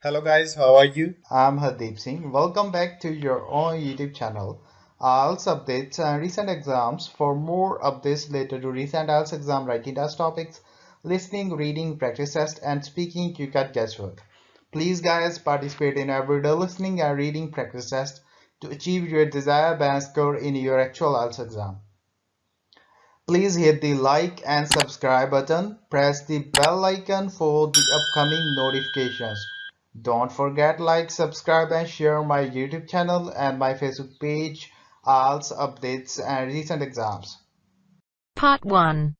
Hello guys, how are you? I'm Hardeep Singh. Welcome back to your own YouTube channel. IELTS updates and recent exams. For more updates related to recent IELTS exam writing test topics, listening, reading, practice test, and speaking, you can guesswork. Please guys participate in everyday listening and reading practice test to achieve your desired band score in your actual IELTS exam. Please hit the like and subscribe button. Press the bell icon for the upcoming notifications. Don't forget like, subscribe and share my YouTube channel and my Facebook page, IELTS updates and recent exams. Part 1.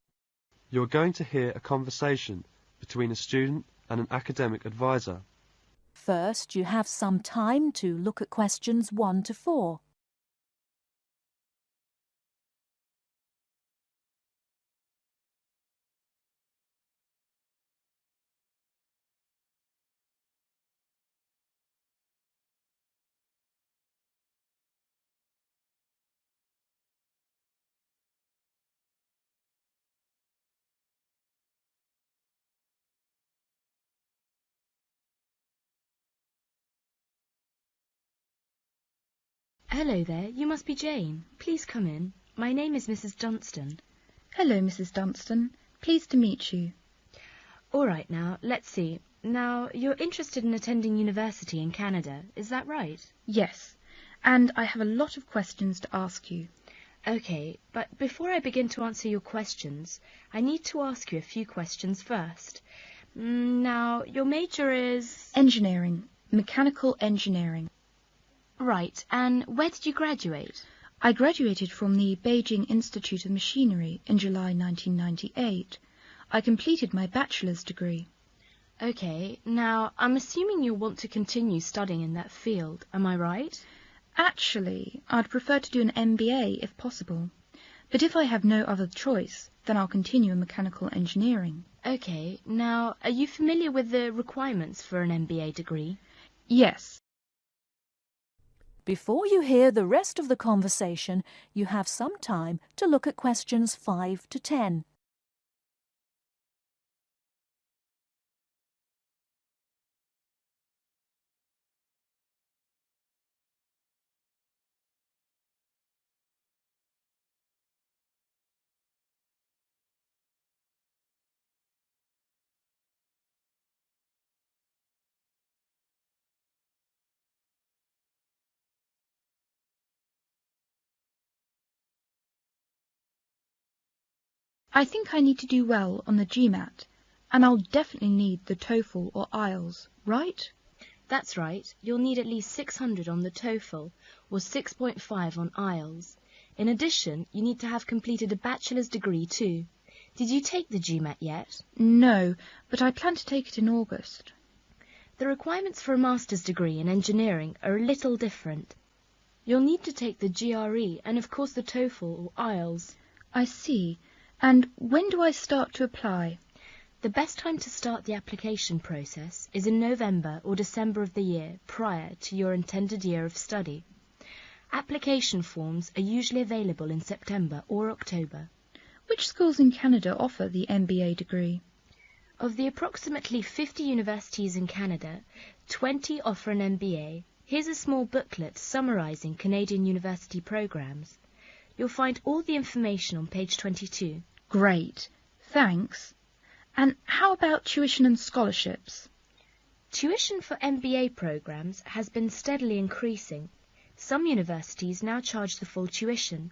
You're going to hear a conversation between a student and an academic advisor. First, you have some time to look at questions 1 to 4. Hello there, you must be Jane. Please come in. My name is Mrs. Dunstan. Hello, Mrs. Dunstan. Pleased to meet you. All right now, let's see. Now, you're interested in attending university in Canada, is that right? Yes, and I have a lot of questions to ask you. Okay, but before I begin to answer your questions, I need to ask you a few questions first. Now, your major is... Engineering. Mechanical engineering. Right, and where did you graduate? I graduated from the Beijing Institute of Machinery in July 1998. I completed my bachelor's degree. Okay, now, I'm assuming you'll want to continue studying in that field, am I right? Actually, I'd prefer to do an MBA if possible. But if I have no other choice, then I'll continue in mechanical engineering. Okay, now, are you familiar with the requirements for an MBA degree? Yes. Before you hear the rest of the conversation, you have some time to look at questions 5 to 10. I think I need to do well on the GMAT, and I'll definitely need the TOEFL or IELTS, right? That's right, you'll need at least 600 on the TOEFL or 6.5 on IELTS. In addition, you need to have completed a bachelor's degree too. Did you take the GMAT yet? No, but I plan to take it in August. The requirements for a master's degree in engineering are a little different. You'll need to take the GRE and of course the TOEFL or IELTS. I see. And when do I start to apply? The best time to start the application process is in November or December of the year prior to your intended year of study. Application forms are usually available in September or October. Which schools in Canada offer the MBA degree? Of the approximately 50 universities in Canada, 20 offer an MBA. Here's a small booklet summarising Canadian university programs. You'll find all the information on page 22. Great, thanks. And how about tuition and scholarships? Tuition for MBA programs has been steadily increasing. Some universities now charge the full tuition,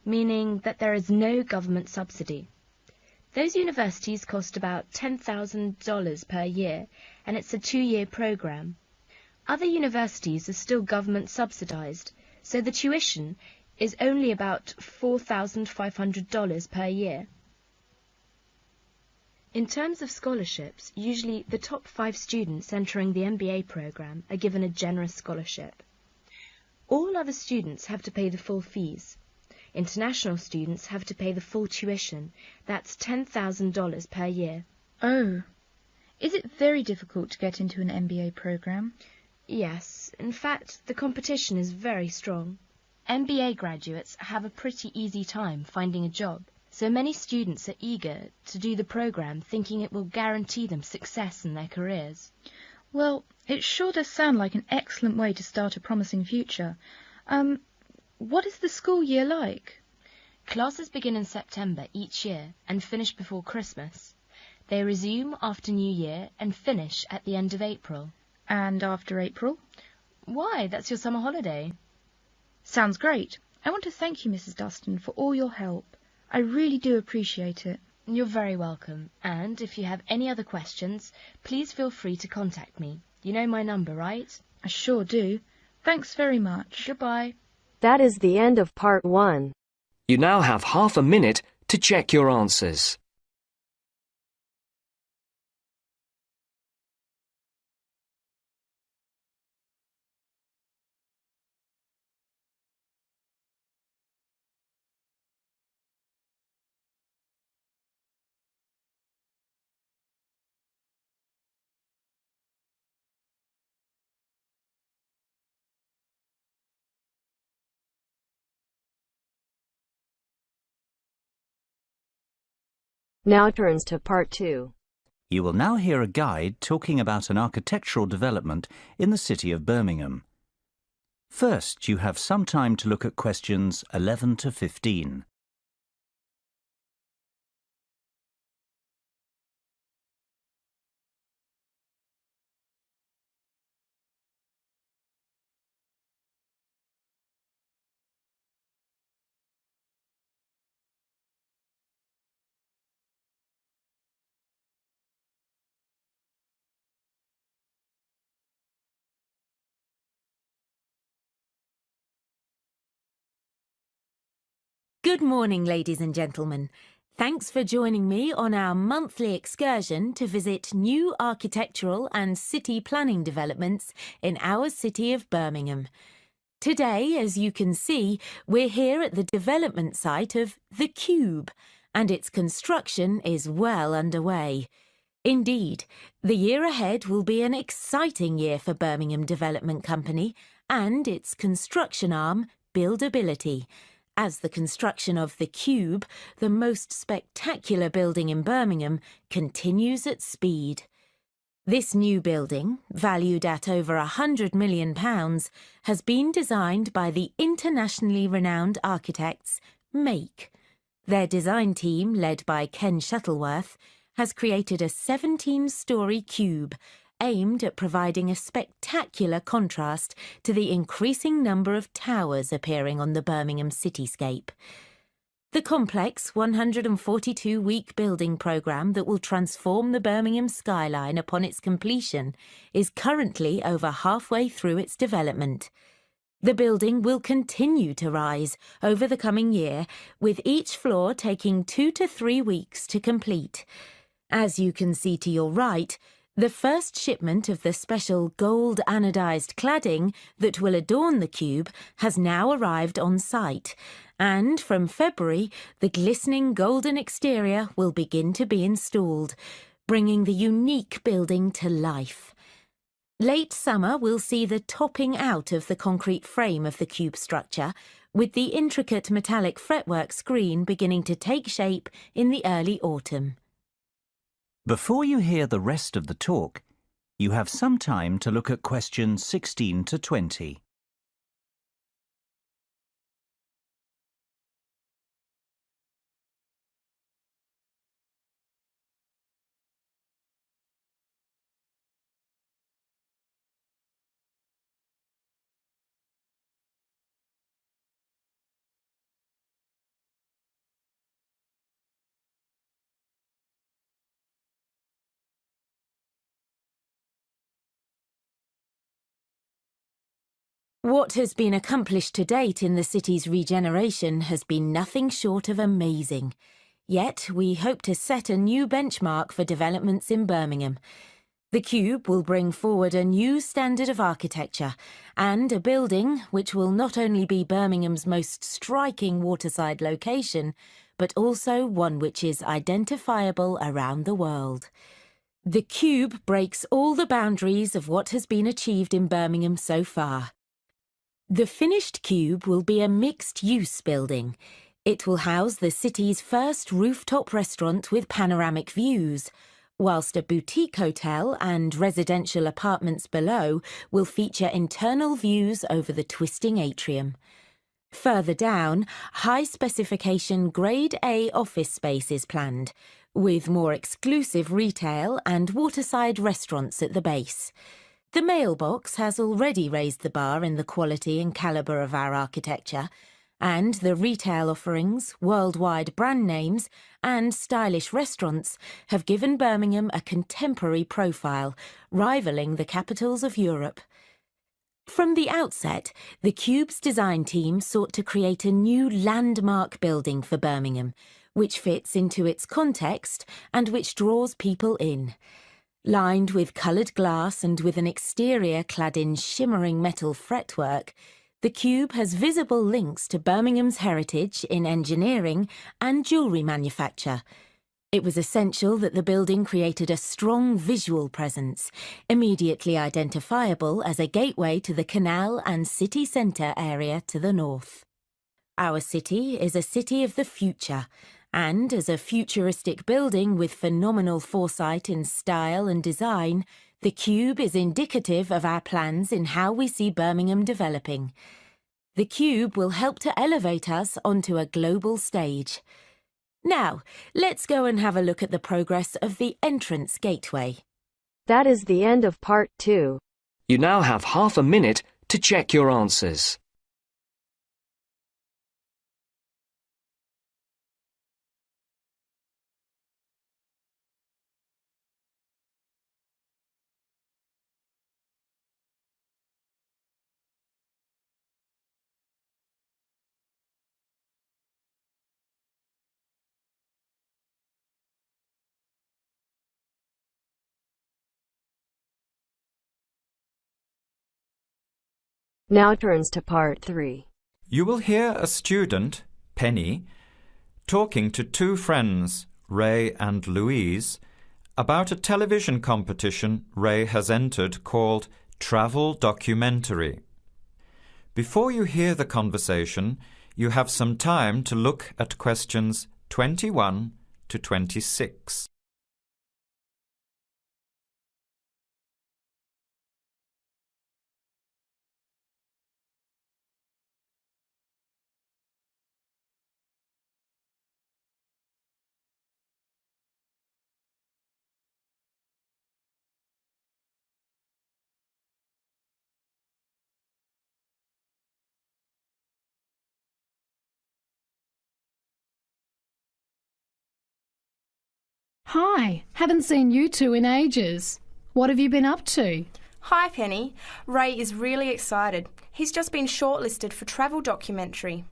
meaning that there is no government subsidy. Those universities cost about $10,000 per year, and it's a 2-year program. Other universities are still government subsidized, so the tuition is only about $4,500 per year. In terms of scholarships, usually the top 5 students entering the MBA program are given a generous scholarship. All other students have to pay the full fees. International students have to pay the full tuition. That's $10,000 per year. Oh, is it very difficult to get into an MBA program? Yes, in fact, the competition is very strong. MBA graduates have a pretty easy time finding a job, so many students are eager to do the program thinking it will guarantee them success in their careers. Well, it sure does sound like an excellent way to start a promising future. What is the school year like? Classes begin in September each year and finish before Christmas. They resume after New Year and finish at the end of April. And after April? Why, that's your summer holiday. Sounds great. I want to thank you, Mrs. Dustin, for all your help. I really do appreciate it. You're very welcome, and if you have any other questions, please feel free to contact me. You know my number, right? I sure do. Thanks very much. Goodbye. That is the end of part 1. You now have half a minute to check your answers. Now turns to part 2. You will now hear a guide talking about an architectural development in the city of Birmingham. First, you have some time to look at questions 11 to 15. Good morning, ladies and gentlemen. Thanks for joining me on our monthly excursion to visit new architectural and city planning developments in our city of Birmingham. Today, as you can see, we're here at the development site of The Cube, and its construction is well underway. Indeed, the year ahead will be an exciting year for Birmingham Development Company and its construction arm, Buildability, as the construction of The Cube, the most spectacular building in Birmingham, continues at speed. This new building, valued at over £100 million, has been designed by the internationally renowned architects MAKE. Their design team, led by Ken Shuttleworth, has created a 17-storey cube aimed at providing a spectacular contrast to the increasing number of towers appearing on the Birmingham cityscape. The complex 142-week building programme that will transform the Birmingham skyline upon its completion is currently over halfway through its development. The building will continue to rise over the coming year, with each floor taking 2 to 3 weeks to complete. As you can see to your right, the first shipment of the special gold anodised cladding that will adorn the cube has now arrived on site, and from February, the glistening golden exterior will begin to be installed, bringing the unique building to life. Late summer will see the topping out of the concrete frame of the cube structure, with the intricate metallic fretwork screen beginning to take shape in the early autumn. Before you hear the rest of the talk, you have some time to look at questions 16 to 20. What has been accomplished to date in the city's regeneration has been nothing short of amazing. Yet we hope to set a new benchmark for developments in Birmingham. The Cube will bring forward a new standard of architecture and a building which will not only be Birmingham's most striking waterside location, but also one which is identifiable around the world. The Cube breaks all the boundaries of what has been achieved in Birmingham so far. The finished cube will be a mixed-use building. It will house the city's first rooftop restaurant with panoramic views, whilst a boutique hotel and residential apartments below will feature internal views over the twisting atrium. Further down, high-specification Grade A office space is planned, with more exclusive retail and waterside restaurants at the base. The mailbox has already raised the bar in the quality and calibre of our architecture, and the retail offerings, worldwide brand names, and stylish restaurants have given Birmingham a contemporary profile, rivalling the capitals of Europe. From the outset, the Cube's design team sought to create a new landmark building for Birmingham, which fits into its context and which draws people in. Lined with coloured glass and with an exterior clad in shimmering metal fretwork, the Cube has visible links to Birmingham's heritage in engineering and jewellery manufacture. It was essential that the building created a strong visual presence, immediately identifiable as a gateway to the canal and city centre area to the north. Our city is a city of the future, and as a futuristic building with phenomenal foresight in style and design, the Cube is indicative of our plans in how we see Birmingham developing. The Cube will help to elevate us onto a global stage. Now, let's go and have a look at the progress of the entrance gateway. That is the end of part 2. You now have half a minute to check your answers. Now turns to part 3. You will hear a student, Penny, talking to two friends, Ray and Louise, about a television competition Ray has entered called Travel Documentary. Before you hear the conversation, you have some time to look at questions 21 to 26. Hi, haven't seen you two in ages. What have you been up to? Hi, Penny. Ray is really excited. He's just been shortlisted for Travel Documentary.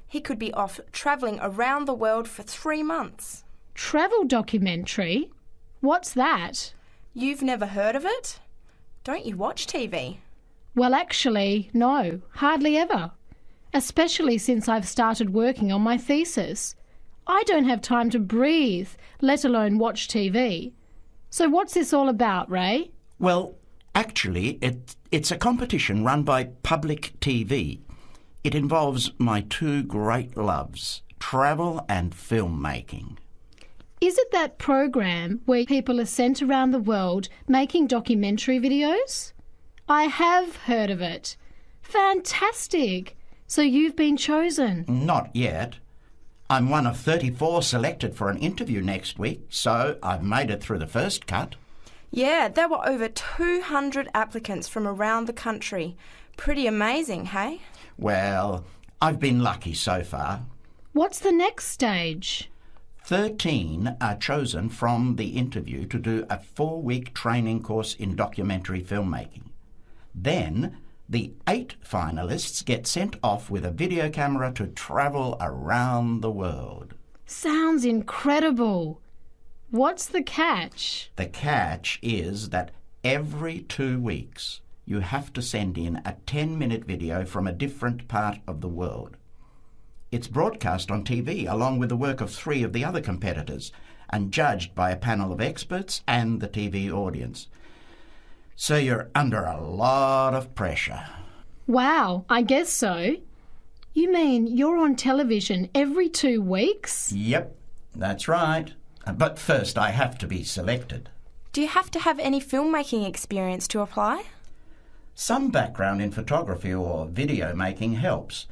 He could be off travelling around the world for 3 months. Travel Documentary? What's that? You've never heard of it? Don't you watch TV? Well, actually, no, hardly ever. Especially since I've started working on my thesis. I don't have time to breathe, let alone watch TV. So what's this all about, Ray? Well, actually, it's a competition run by public TV. It involves my two great loves, travel and filmmaking. Is it that program where people are sent around the world making documentary videos? I have heard of it. Fantastic! So you've been chosen? Not yet. I'm one of 34 selected for an interview next week, so I've made it through the first cut. Yeah, there were over 200 applicants from around the country. Pretty amazing, hey? Well, I've been lucky so far. What's the next stage? 13 are chosen from the interview to do a 4-week training course in documentary filmmaking. Then the 8 finalists get sent off with a video camera to travel around the world. Sounds incredible. What's the catch? The catch is that every 2 weeks you have to send in a 10-minute video from a different part of the world. It's broadcast on TV along with the work of 3 of the other competitors and judged by a panel of experts and the TV audience. So you're under a lot of pressure. Wow, I guess so. You mean you're on television every 2 weeks? Yep, that's right. But first I have to be selected. Do you have to have any filmmaking experience to apply? Some background in photography or video making helps,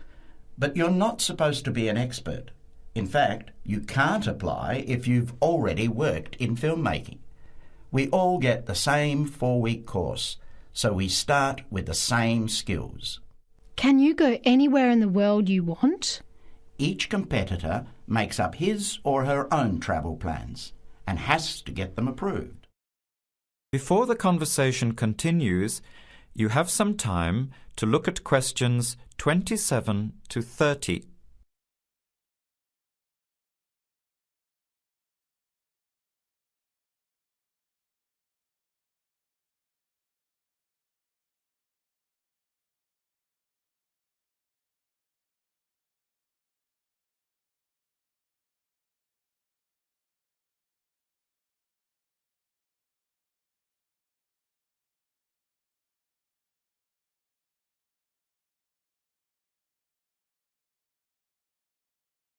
but you're not supposed to be an expert. In fact, you can't apply if you've already worked in filmmaking. We all get the same 4-week course, so we start with the same skills. Can you go anywhere in the world you want? Each competitor makes up his or her own travel plans and has to get them approved. Before the conversation continues, you have some time to look at questions 27 to 30.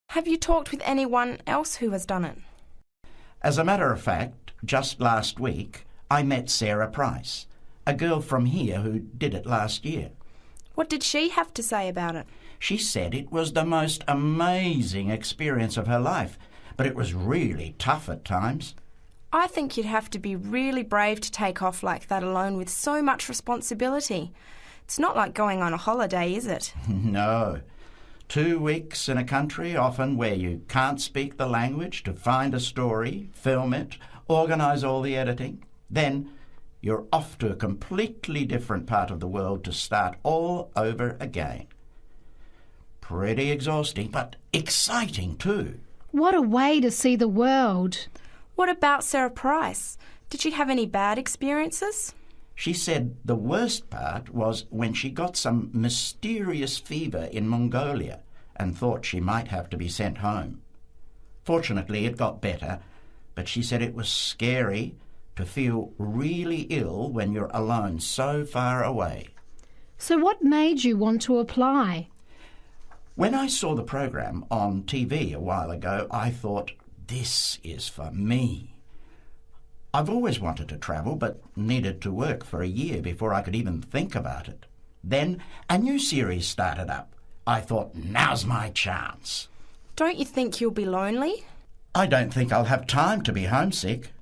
Have you talked with anyone else who has done it? As a matter of fact, just last week I met Sarah Price, a girl from here who did it last year. What did she have to say about it? She said it was the most amazing experience of her life, but it was really tough at times. I think you'd have to be really brave to take off like that alone with so much responsibility. It's not like going on a holiday, is it? No. 2 weeks in a country, often where you can't speak the language, to find a story, film it, organise all the editing. Then you're off to a completely different part of the world to start all over again. Pretty exhausting, but exciting too. What a way to see the world. What about Sarah Price? Did she have any bad experiences? She said the worst part was when she got some mysterious fever in Mongolia and thought she might have to be sent home. Fortunately, it got better, but she said it was scary to feel really ill when you're alone so far away. So what made you want to apply? When I saw the program on TV a while ago, I thought, this is for me. I've always wanted to travel, but needed to work for a year before I could even think about it. Then a new series started up. I thought, now's my chance. Don't you think you'll be lonely? I don't think I'll have time to be homesick.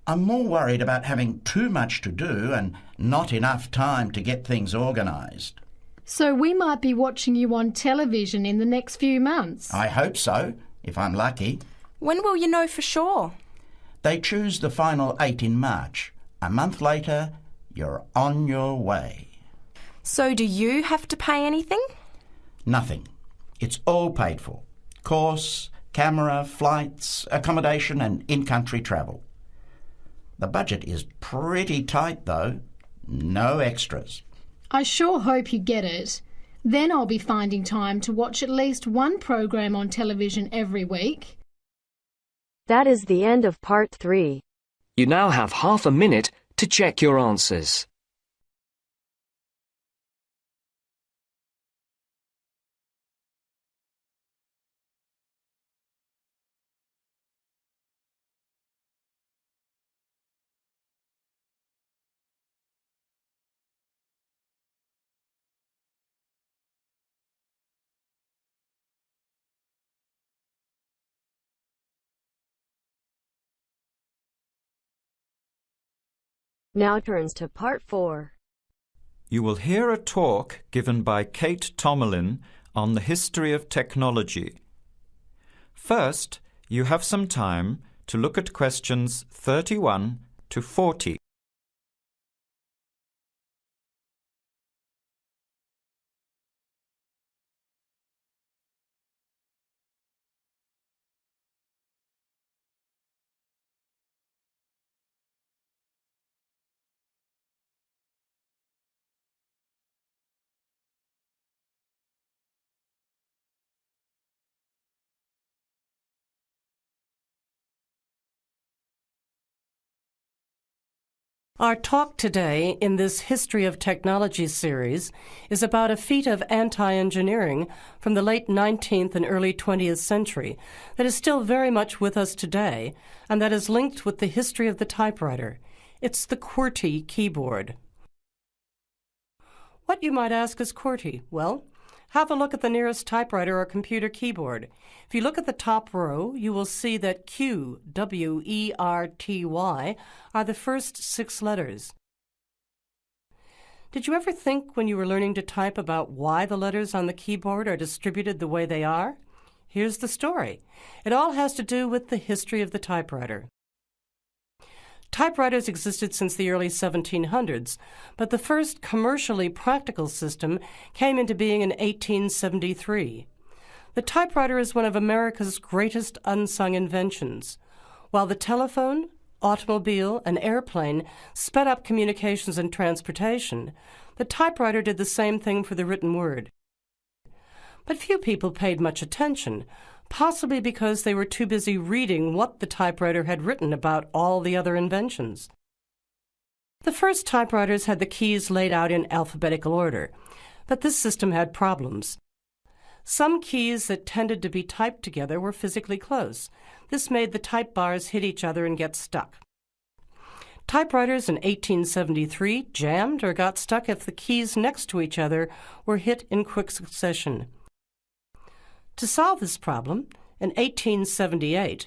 I'm more worried about having too much to do and not enough time to get things organised. So we might be watching you on television in the next few months. I hope so, if I'm lucky. When will you know for sure? They choose the final 8 in March. A month later, you're on your way. So do you have to pay anything? Nothing. It's all paid for. Course, camera, flights, accommodation and in-country travel. The budget is pretty tight though. No extras. I sure hope you get it. Then I'll be finding time to watch at least one program on television every week. That is the end of part 3. You now have half a minute to check your answers. Now turns to part 4. You will hear a talk given by Kate Tomalin on the history of technology. First, you have some time to look at questions 31 to 40. Our talk today in this History of Technology series is about a feat of anti-engineering from the late 19th and early 20th century that is still very much with us today and that is linked with the history of the typewriter. It's the QWERTY keyboard. What, you might ask, is QWERTY? Well, have a look at the nearest typewriter or computer keyboard. If you look at the top row, you will see that Q, W, E, R, T, Y are the first 6 letters. Did you ever think when you were learning to type about why the letters on the keyboard are distributed the way they are? Here's the story. It all has to do with the history of the typewriter. Typewriters existed since the early 1700s, but the first commercially practical system came into being in 1873. The typewriter is one of America's greatest unsung inventions. While the telephone, automobile, and airplane sped up communications and transportation, the typewriter did the same thing for the written word. But few people paid much attention, possibly because they were too busy reading what the typewriter had written about all the other inventions. The first typewriters had the keys laid out in alphabetical order, but this system had problems. Some keys that tended to be typed together were physically close. This made the type bars hit each other and get stuck. Typewriters in 1873 jammed or got stuck if the keys next to each other were hit in quick succession. To solve this problem, in 1878,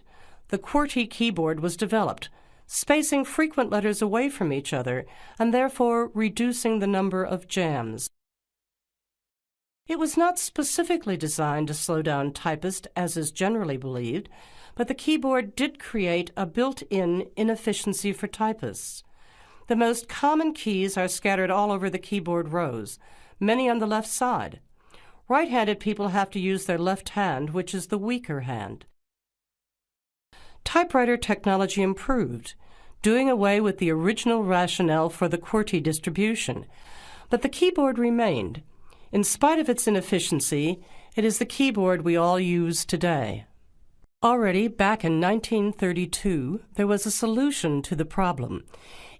the QWERTY keyboard was developed, spacing frequent letters away from each other and therefore reducing the number of jams. It was not specifically designed to slow down typists, as is generally believed, but the keyboard did create a built-in inefficiency for typists. The most common keys are scattered all over the keyboard rows, many on the left side. Right-handed people have to use their left hand, which is the weaker hand. Typewriter technology improved, doing away with the original rationale for the QWERTY distribution, but the keyboard remained. In spite of its inefficiency, it is the keyboard we all use today. Already back in 1932, there was a solution to the problem.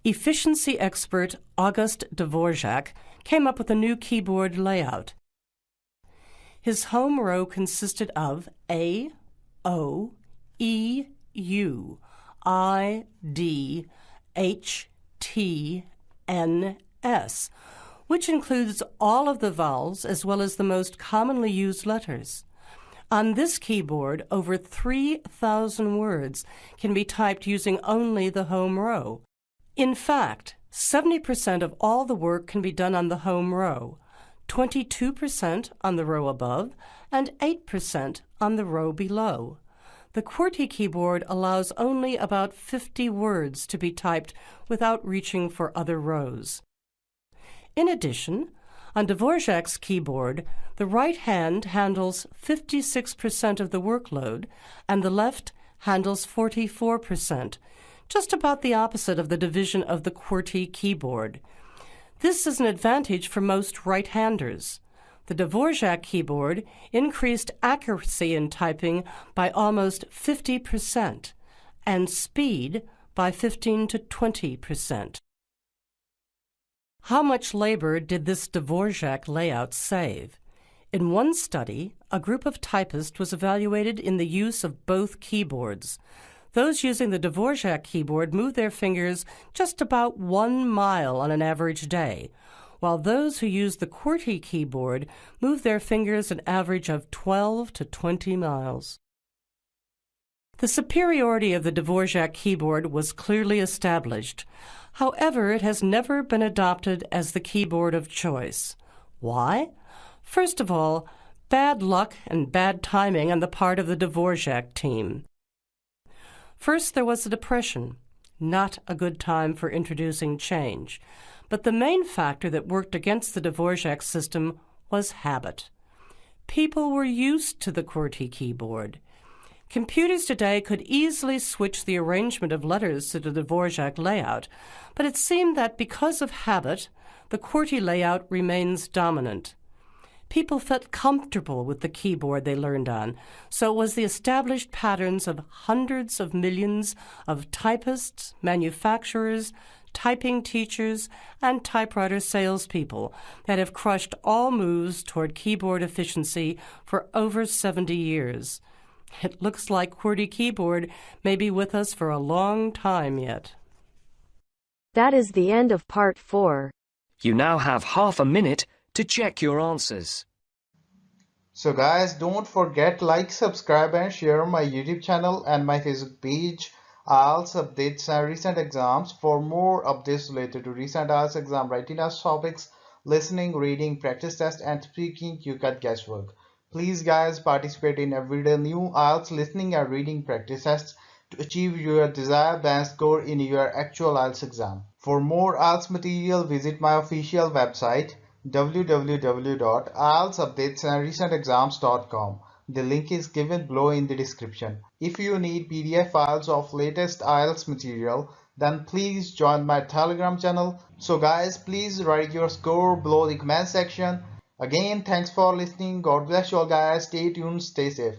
Efficiency expert August Dvorak came up with a new keyboard layout. His home row consisted of A, O, E, U, I, D, H, T, N, S, which includes all of the vowels as well as the most commonly used letters. On this keyboard, over 3,000 words can be typed using only the home row. In fact, 70% of all the work can be done on the home row, 22% on the row above, and 8% on the row below. The QWERTY keyboard allows only about 50 words to be typed without reaching for other rows. In addition, on Dvorak's keyboard, the right hand handles 56% of the workload and the left handles 44%, just about the opposite of the division of the QWERTY keyboard. This is an advantage for most right-handers. The Dvorak keyboard increased accuracy in typing by almost 50% and speed by 15 to 20%. How much labor did this Dvorak layout save? In one study, a group of typists was evaluated in the use of both keyboards. Those using the Dvorak keyboard moved their fingers just about 1 mile on an average day, while those who used the QWERTY keyboard moved their fingers an average of 12 to 20 miles. The superiority of the Dvorak keyboard was clearly established. However, it has never been adopted as the keyboard of choice. Why? First of all, bad luck and bad timing on the part of the Dvorak team. First, there was the Depression, not a good time for introducing change. But the main factor that worked against the Dvorak system was habit. People were used to the QWERTY keyboard. Computers today could easily switch the arrangement of letters to the Dvorak layout, but it seemed that because of habit, the QWERTY layout remains dominant. People felt comfortable with the keyboard they learned on, so it was the established patterns of hundreds of millions of typists, manufacturers, typing teachers, and typewriter salespeople that have crushed all moves toward keyboard efficiency for over 70 years. It looks like QWERTY Keyboard may be with us for a long time yet. That is the end of part 4. You now have half a minute to check your answers. So guys, don't forget like, subscribe and share my YouTube channel and my Facebook page, IELTS updates and recent exams. For more updates related to recent IELTS exam writing test topics, listening, reading, practice test and speaking, you got guesswork. Please guys, participate in everyday new IELTS listening and reading practice tests to achieve your desired band score in your actual IELTS exam. For more IELTS material, visit my official website www.ieltsupdatesandrecentexams.com. The link is given below in the description. If you need PDF files of latest IELTS material, then please join my Telegram channel. So guys, please write your score below the comment section. Again, thanks for listening. God bless you all guys. Stay tuned, stay safe.